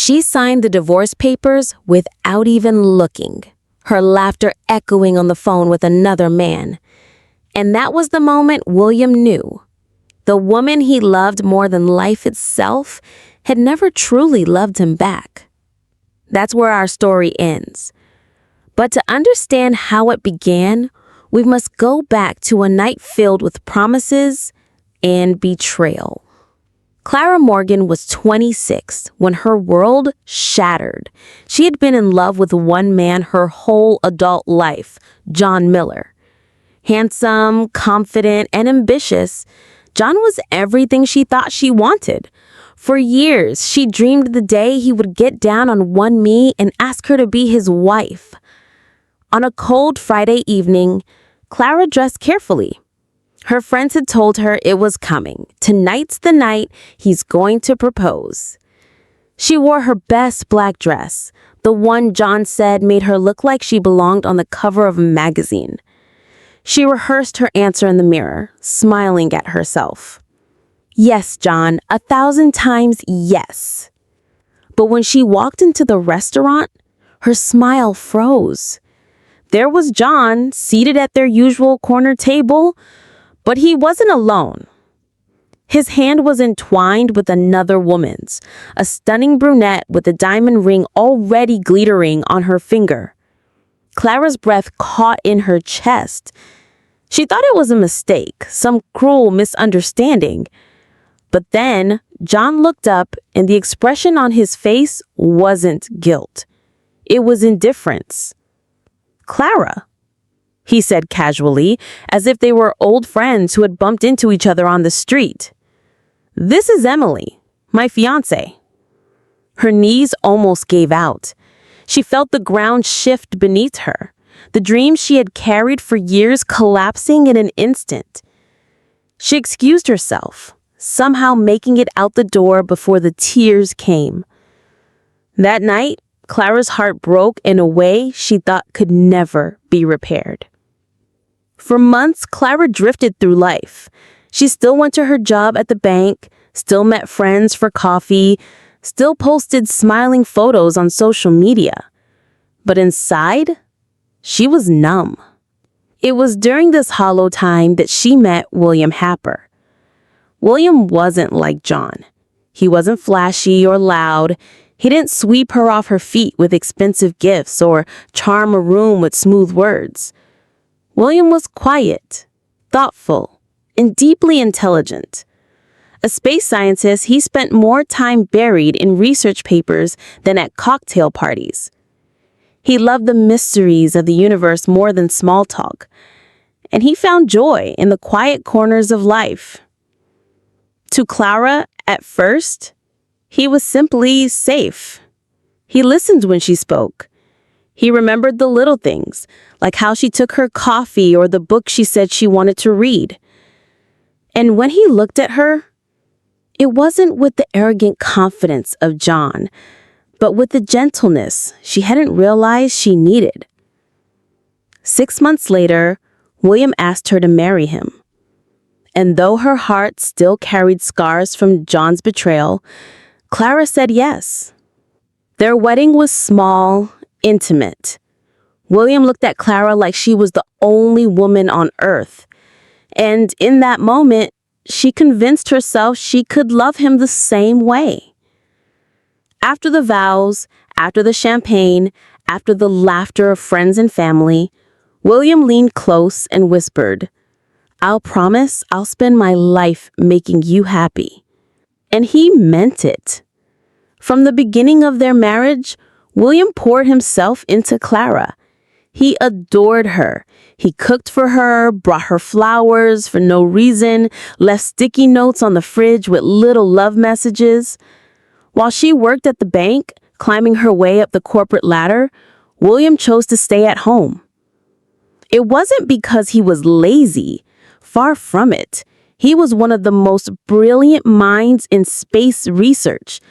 She signed the divorce papers without even looking, her laughter echoing on the phone with another man. And that was the moment William knew. The woman he loved more than life itself had never truly loved him back. That's where our story ends. But to understand how it began, we must go back to a night filled with promises and betrayal. Clara Morgan was 26 when her world shattered. She had been in love with one man her whole adult life, John Miller. Handsome, confident, and ambitious, John was everything she thought she wanted. For years, she dreamed the day he would get down on one knee and ask her to be his wife. On a cold Friday evening, Clara dressed carefully. Her friends had told her it was coming. Tonight's the night he's going to propose. She wore her best black dress, the one John said made her look like she belonged on the cover of a magazine. She rehearsed her answer in the mirror, smiling at herself. Yes, John, 1,000 times yes. But when she walked into the restaurant, her smile froze. There was John, seated at their usual corner table, but he wasn't alone. His hand was entwined with another woman's, a stunning brunette with a diamond ring already glittering on her finger. Clara's breath caught in her chest. She thought it was a mistake, some cruel misunderstanding. But then John looked up, and the expression on his face wasn't guilt. It was indifference. "Clara," he said casually, as if they were old friends who had bumped into each other on the street. "This is Emily, my fiancé." Her knees almost gave out. She felt the ground shift beneath her, the dream she had carried for years collapsing in an instant. She excused herself, somehow making it out the door before the tears came. That night, Clara's heart broke in a way she thought could never be repaired. For months, Clara drifted through life. She still went to her job at the bank, still met friends for coffee, still posted smiling photos on social media. But inside, she was numb. It was during this hollow time that she met William Happer. William wasn't like John. He wasn't flashy or loud. He didn't sweep her off her feet with expensive gifts or charm a room with smooth words. William was quiet, thoughtful, and deeply intelligent. A space scientist, he spent more time buried in research papers than at cocktail parties. He loved the mysteries of the universe more than small talk, and he found joy in the quiet corners of life. To Clara, at first, he was simply safe. He listened when she spoke. He remembered the little things, like how she took her coffee or the book she said she wanted to read. And when he looked at her, it wasn't with the arrogant confidence of John, but with the gentleness she hadn't realized she needed. 6 months later, William asked her to marry him. And though her heart still carried scars from John's betrayal, Clara said yes. Their wedding was small, intimate. William looked at Clara like she was the only woman on earth. And in that moment, she convinced herself she could love him the same way. After the vows, after the champagne, after the laughter of friends and family, William leaned close and whispered, "I'll promise I'll spend my life making you happy." And he meant it. From the beginning of their marriage, William poured himself into Clara. He adored her. He cooked for her, brought her flowers for no reason, left sticky notes on the fridge with little love messages. While she worked at the bank, climbing her way up the corporate ladder, William chose to stay at home. It wasn't because he was lazy. Far from it. He was one of the most brilliant minds in space research,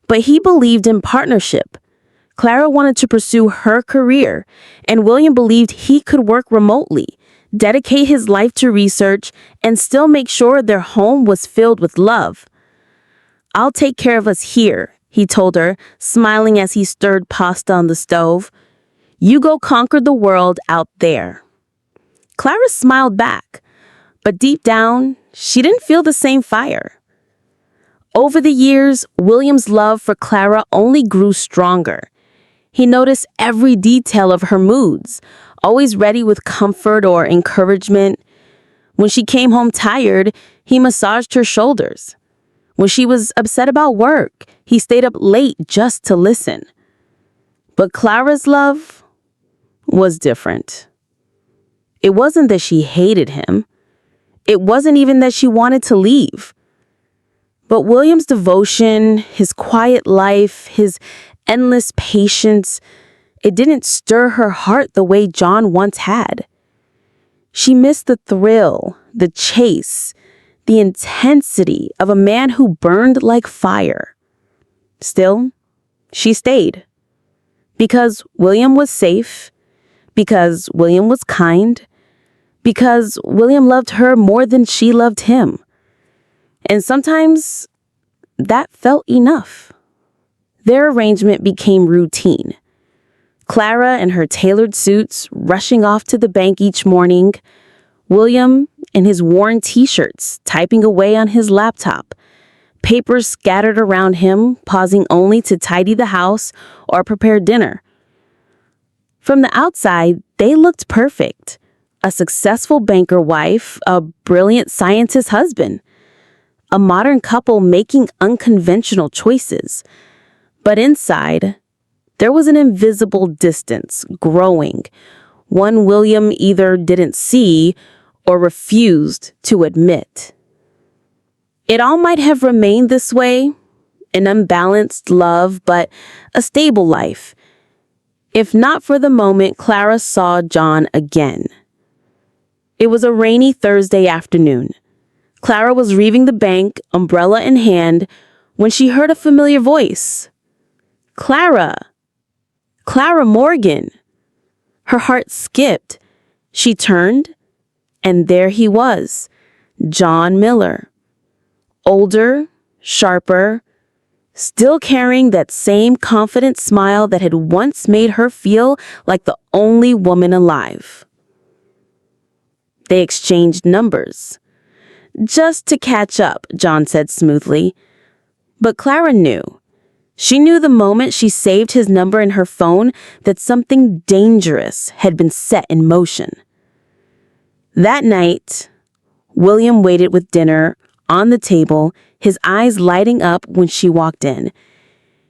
but he believed in partnership. Clara wanted to pursue her career, and William believed he could work remotely, dedicate his life to research, and still make sure their home was filled with love. "I'll take care of us here, he told her, smiling as he stirred pasta on the stove. "You go conquer the world out there." Clara smiled back, but deep down, she didn't feel the same fire. Over the years, William's love for Clara only grew stronger. He noticed every detail of her moods, always ready with comfort or encouragement. When she came home tired, he massaged her shoulders. When she was upset about work, he stayed up late just to listen. But Clara's love was different. It wasn't that she hated him. It wasn't even that she wanted to leave. But William's devotion, his quiet life, his endless patience, it didn't stir her heart the way John once had. She missed the thrill, the chase, the intensity of a man who burned like fire. Still, she stayed. Because William was safe, because William was kind, because William loved her more than she loved him. And sometimes that felt enough. Their arrangement became routine. Clara in her tailored suits rushing off to the bank each morning, William in his worn t-shirts typing away on his laptop, papers scattered around him, pausing only to tidy the house or prepare dinner. From the outside, they looked perfect. A successful banker wife, a brilliant scientist husband, a modern couple making unconventional choices. But inside, there was an invisible distance growing, one William either didn't see or refused to admit. It all might have remained this way, an unbalanced love, but a stable life, if not for the moment Clara saw John again. It was a rainy Thursday afternoon. Clara was leaving the bank, umbrella in hand, when she heard a familiar voice. "Clara! Clara Morgan!" Her heart skipped. She turned, and there he was, John Miller. Older, sharper, still carrying that same confident smile that had once made her feel like the only woman alive. They exchanged numbers. "Just to catch up," John said smoothly. But Clara knew. She knew the moment she saved his number in her phone that something dangerous had been set in motion. That night, William waited with dinner on the table, his eyes lighting up when she walked in.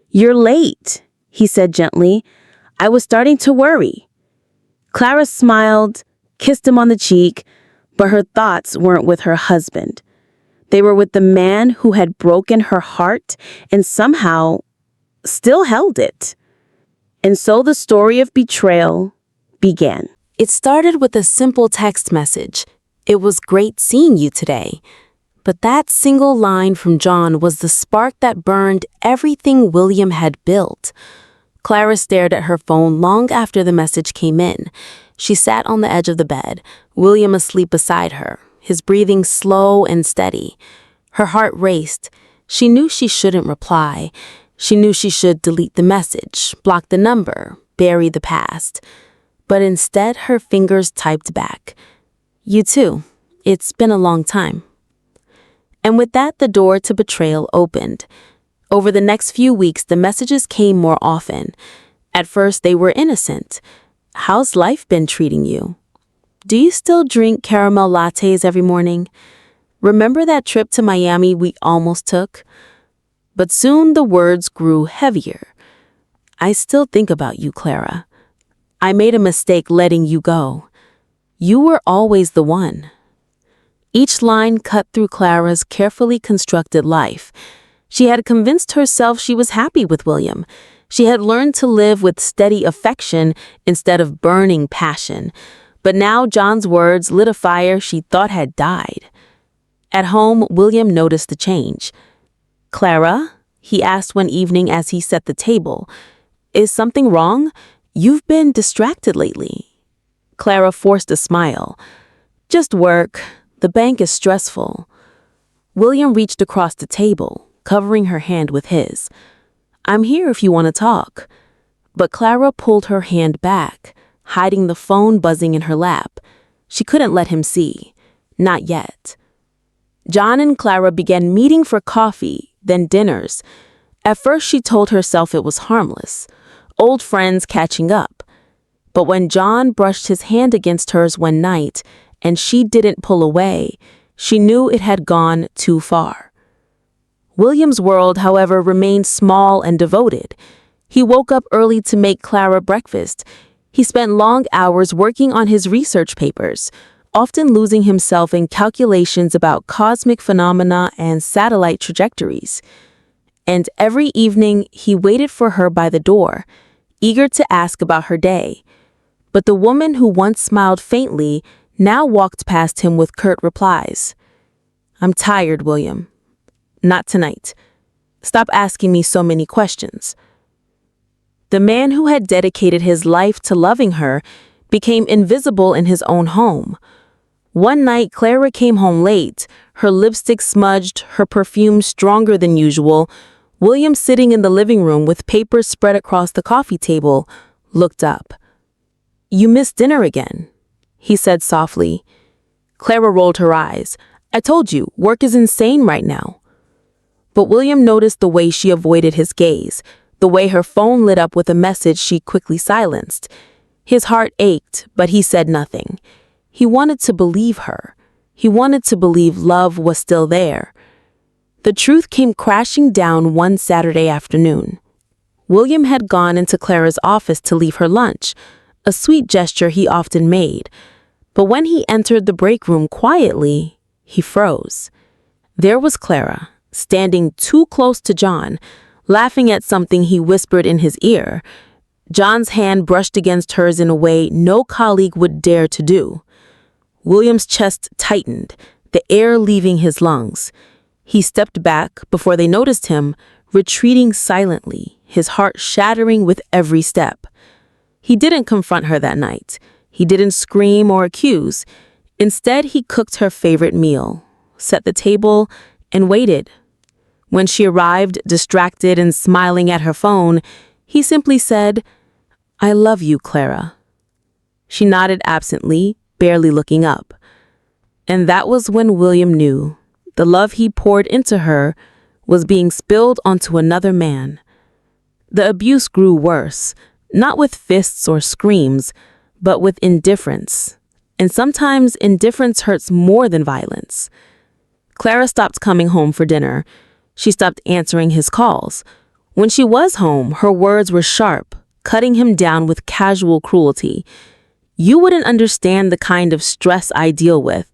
"You're late," he said gently. "I was starting to worry." Clara smiled, kissed him on the cheek, but her thoughts weren't with her husband. They were with the man who had broken her heart and somehow still held it. And so the story of betrayal began. It started with a simple text message. "It was great seeing you today." But that single line from John was the spark that burned everything William had built. Clara stared at her phone long after the message came in. She sat on the edge of the bed, William asleep beside her, his breathing slow and steady. Her heart raced. She knew she shouldn't reply. She knew she should delete the message, block the number, bury the past. But instead, her fingers typed back, "You too. It's been a long time." And with that, the door to betrayal opened. Over the next few weeks, the messages came more often. At first, they were innocent. "How's life been treating you? Do you still drink caramel lattes every morning? Remember that trip to Miami we almost took?" But soon the words grew heavier. "I still think about you, Clara. I made a mistake letting you go. You were always the one." Each line cut through Clara's carefully constructed life. She had convinced herself she was happy with William. She had learned to live with steady affection instead of burning passion. But now John's words lit a fire she thought had died. At home, William noticed the change. "Clara," he asked one evening as he set the table, "is something wrong? You've been distracted lately." Clara forced a smile. "Just work. The bank is stressful." William reached across the table, covering her hand with his. I'm here if you want to talk. But Clara pulled her hand back, hiding the phone buzzing in her lap. She couldn't let him see. Not yet. John and Clara began meeting for coffee, then dinners. At first she told herself it was harmless, old friends catching up. But when John brushed his hand against hers one night and she didn't pull away, she knew it had gone too far. William's world, however, remained small and devoted. He woke up early to make Clara breakfast. He spent long hours working on his research papers, often losing himself in calculations about cosmic phenomena and satellite trajectories. And every evening, he waited for her by the door, eager to ask about her day. But the woman who once smiled faintly now walked past him with curt replies. "I'm tired, William. Not tonight. Stop asking me so many questions." The man who had dedicated his life to loving her became invisible in his own home. One night, Clara came home late, her lipstick smudged, her perfume stronger than usual. William, sitting in the living room with papers spread across the coffee table, looked up. "You missed dinner again," he said softly. Clara rolled her eyes. "I told you, work is insane right now." But William noticed the way she avoided his gaze, the way her phone lit up with a message she quickly silenced. His heart ached, but he said nothing. He wanted to believe her. He wanted to believe love was still there. The truth came crashing down one Saturday afternoon. William had gone into Clara's office to leave her lunch, a sweet gesture he often made. But when he entered the break room quietly, he froze. There was Clara, standing too close to John, laughing at something he whispered in his ear. John's hand brushed against hers in a way no colleague would dare to do. William's chest tightened, the air leaving his lungs. He stepped back before they noticed him, retreating silently, his heart shattering with every step. He didn't confront her that night. He didn't scream or accuse. Instead, he cooked her favorite meal, set the table, and waited. When she arrived, distracted and smiling at her phone, he simply said, "I love you, Clara." She nodded absently, barely looking up. And that was when William knew the love he poured into her was being spilled onto another man. The abuse grew worse, not with fists or screams, but with indifference. And sometimes indifference hurts more than violence. Clara stopped coming home for dinner. She stopped answering his calls. When she was home, her words were sharp, cutting him down with casual cruelty. "You wouldn't understand the kind of stress I deal with.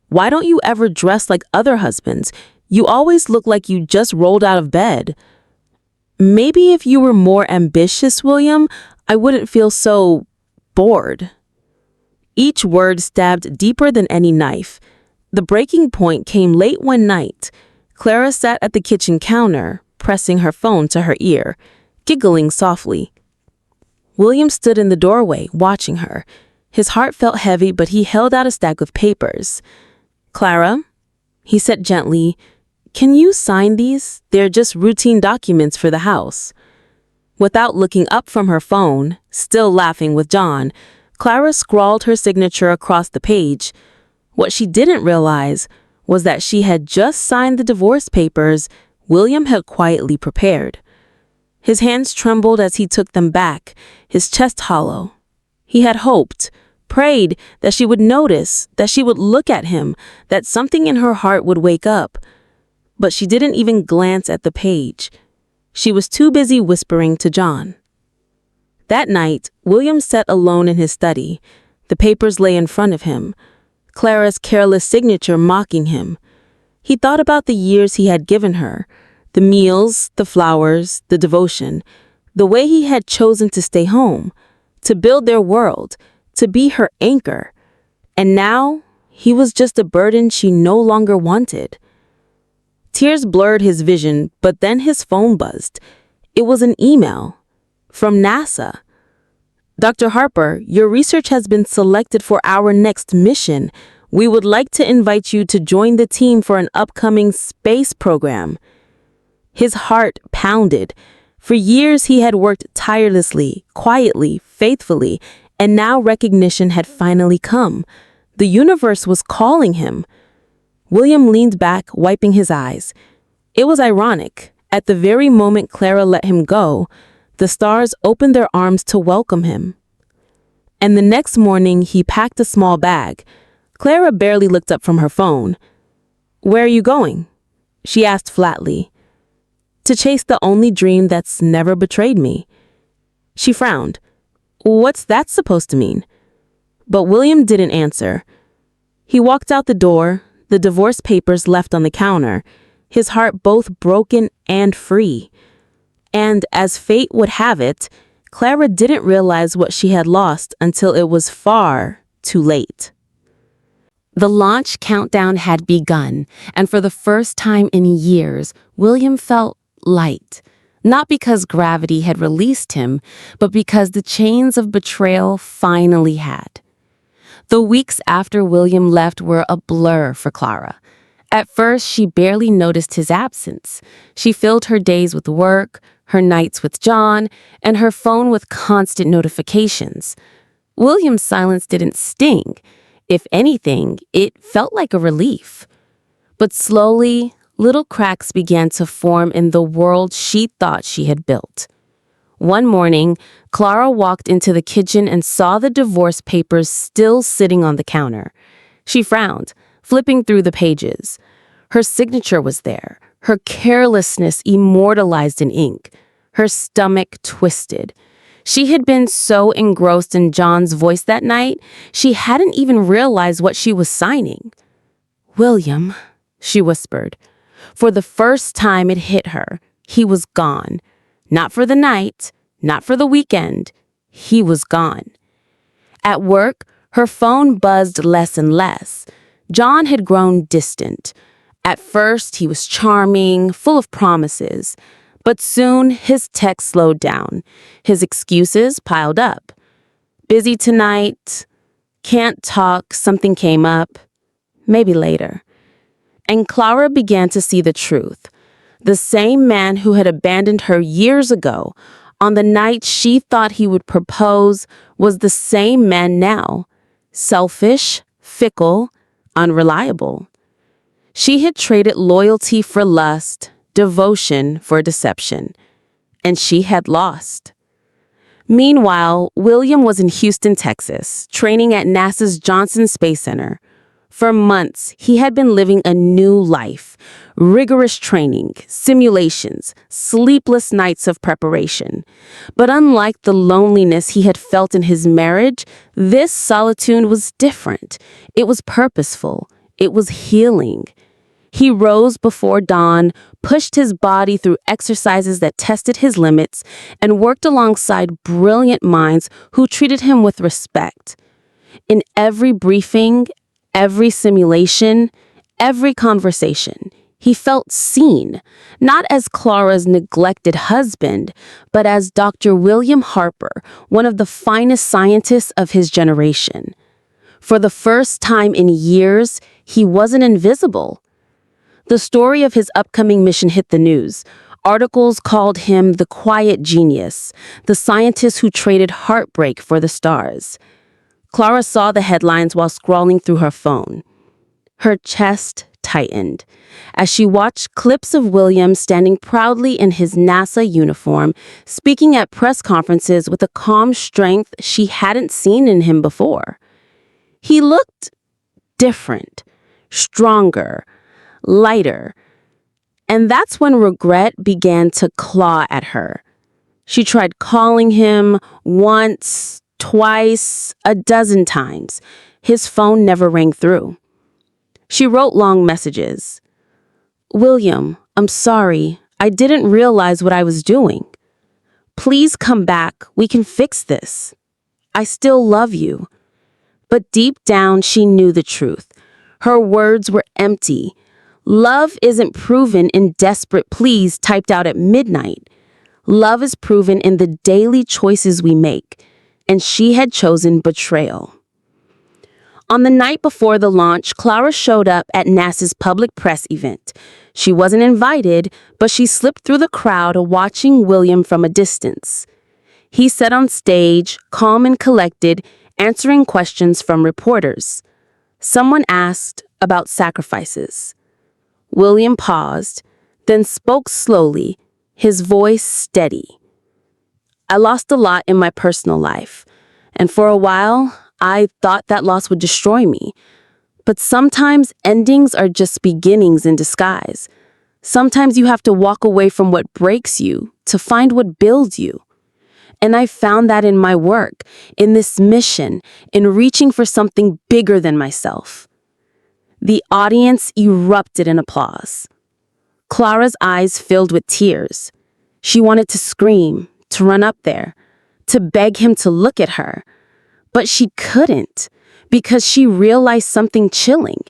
Why don't you ever dress like other husbands? You always look like you just rolled out of bed. Maybe if you were more ambitious, William, I wouldn't feel so bored." Each word stabbed deeper than any knife. The breaking point came late one night. Clara sat at the kitchen counter, pressing her phone to her ear, giggling softly. William stood in the doorway, watching her. His heart felt heavy, but he held out a stack of papers. "Clara," he said gently, "can you sign these? They're just routine documents for the house." Without looking up from her phone, still laughing with John, Clara scrawled her signature across the page. What she didn't realize was that she had just signed the divorce papers William had quietly prepared. His hands trembled as he took them back, his chest hollow. He had hoped, prayed that she would notice, that she would look at him, that something in her heart would wake up. But she didn't even glance at the page. She was too busy whispering to John. That night, William sat alone in his study. The papers lay in front of him, Clara's careless signature mocking him. He thought about the years he had given her, the meals, the flowers, the devotion, the way he had chosen to stay home, to build their world, to be her anchor. And now, he was just a burden she no longer wanted. Tears blurred his vision, but then his phone buzzed. It was an email from NASA. "Dr. Harper, your research has been selected for our next mission. We would like to invite you to join the team for an upcoming space program." His heart pounded. For years, he had worked tirelessly, quietly, faithfully, and now recognition had finally come. The universe was calling him. William leaned back, wiping his eyes. It was ironic. At the very moment Clara let him go, the stars opened their arms to welcome him. And the next morning, he packed a small bag. Clara barely looked up from her phone. "Where are you going?" she asked flatly. "To chase the only dream that's never betrayed me." She frowned. "What's that supposed to mean?" But William didn't answer. He walked out the door, the divorce papers left on the counter, his heart both broken and free. And as fate would have it, Clara didn't realize what she had lost until it was far too late. The launch countdown had begun, and for the first time in years, William felt light. Not because gravity had released him, but because the chains of betrayal finally had. The weeks after William left were a blur for Clara. At first, she barely noticed his absence. She filled her days with work, her nights with John, and her phone with constant notifications. William's silence didn't sting. If anything, it felt like a relief. But slowly, little cracks began to form in the world she thought she had built. One morning, Clara walked into the kitchen and saw the divorce papers still sitting on the counter. She frowned, flipping through the pages. Her signature was there, her carelessness immortalized in ink. Her stomach twisted. She had been so engrossed in John's voice that night, she hadn't even realized what she was signing. "William," she whispered. For the first time it hit her, he was gone. Not for the night, not for the weekend. He was gone. At work, her phone buzzed less and less. John had grown distant. At first, he was charming, full of promises. But soon, his text slowed down. His excuses piled up. "Busy tonight. Can't talk. Something came up. Maybe later." And Clara began to see the truth. The same man who had abandoned her years ago, on the night she thought he would propose, was the same man now. Selfish, fickle, unreliable. She had traded loyalty for lust, devotion for deception, and she had lost. Meanwhile, William was in Houston, Texas, training at NASA's Johnson Space Center. For months, he had been living a new life, rigorous training, simulations, sleepless nights of preparation. But unlike the loneliness he had felt in his marriage, this solitude was different. It was purposeful. It was healing. He rose before dawn, pushed his body through exercises that tested his limits, and worked alongside brilliant minds who treated him with respect. In every briefing, every simulation, every conversation, he felt seen, not as Clara's neglected husband, but as Dr. William Harper, one of the finest scientists of his generation. For the first time in years, he wasn't invisible. The story of his upcoming mission hit the news. Articles called him the quiet genius, the scientist who traded heartbreak for the stars. Clara saw the headlines while scrolling through her phone. Her chest tightened as she watched clips of William standing proudly in his NASA uniform, speaking at press conferences with a calm strength she hadn't seen in him before. He looked different, stronger, lighter. And that's when regret began to claw at her. She tried calling him once, twice, a dozen times. His phone never rang through. She wrote long messages. "William, I'm sorry. I didn't realize what I was doing. Please come back. We can fix this. I still love you." But deep down, she knew the truth. Her words were empty. Love isn't proven in desperate pleas typed out at midnight. Love is proven in the daily choices we make, and she had chosen betrayal. On the night before the launch, Clara showed up at NASA's public press event. She wasn't invited, but she slipped through the crowd watching William from a distance. He sat on stage, calm and collected, answering questions from reporters. Someone asked about sacrifices. William paused, then spoke slowly, his voice steady. I lost a lot in my personal life, and for a while, I thought that loss would destroy me. But sometimes endings are just beginnings in disguise. Sometimes you have to walk away from what breaks you to find what builds you. And I found that in my work, in this mission, in reaching for something bigger than myself. The audience erupted in applause. Clara's eyes filled with tears. She wanted to scream, to run up there, to beg him to look at her. But she couldn't, because she realized something chilling.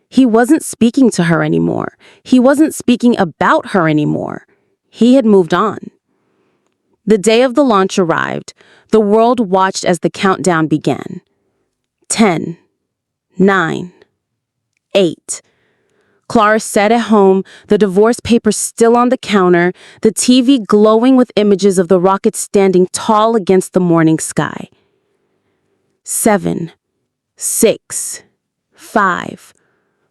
He wasn't speaking to her anymore. He wasn't speaking about her anymore. He had moved on. The day of the launch arrived. The world watched as the countdown began. 10, 9, 8. Clara sat at home, the divorce papers still on the counter, the TV glowing with images of the rocket standing tall against the morning sky. 7, 6, 5.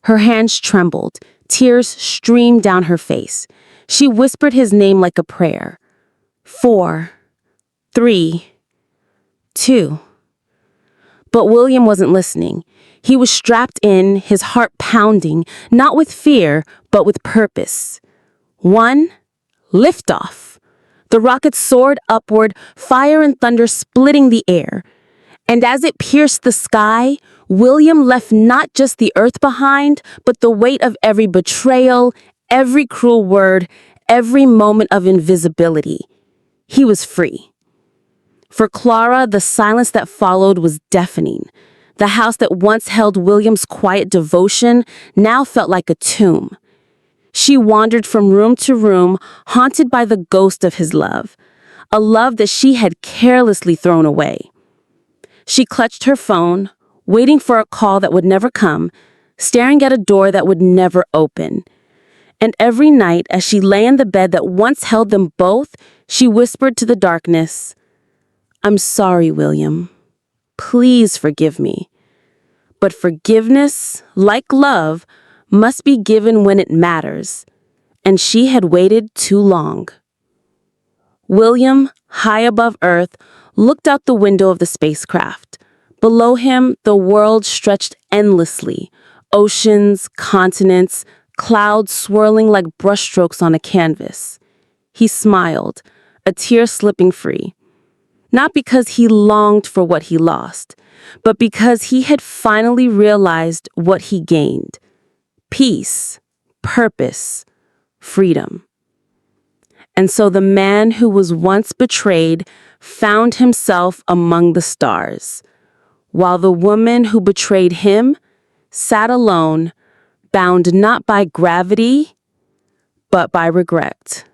Her hands trembled. Tears streamed down her face. She whispered his name like a prayer. 4, 3, 2. But William wasn't listening. He was strapped in, his heart pounding, not with fear, but with purpose. 1, liftoff. The rocket soared upward, fire and thunder splitting the air. And as it pierced the sky, William left not just the earth behind, but the weight of every betrayal, every cruel word, every moment of invisibility. He was free. For Clara, the silence that followed was deafening. The house that once held William's quiet devotion now felt like a tomb. She wandered from room to room, haunted by the ghost of his love, a love that she had carelessly thrown away. She clutched her phone, waiting for a call that would never come, staring at a door that would never open. And every night, as she lay in the bed that once held them both, she whispered to the darkness, "I'm sorry, William. Please forgive me." But forgiveness, like love, must be given when it matters. And she had waited too long. William, high above Earth, looked out the window of the spacecraft. Below him, the world stretched endlessly. Oceans, continents, clouds swirling like brushstrokes on a canvas. He smiled, a tear slipping free. Not because he longed for what he lost, but because he had finally realized what he gained. Peace, purpose, freedom. And so the man who was once betrayed found himself among the stars, while the woman who betrayed him sat alone, bound not by gravity, but by regret.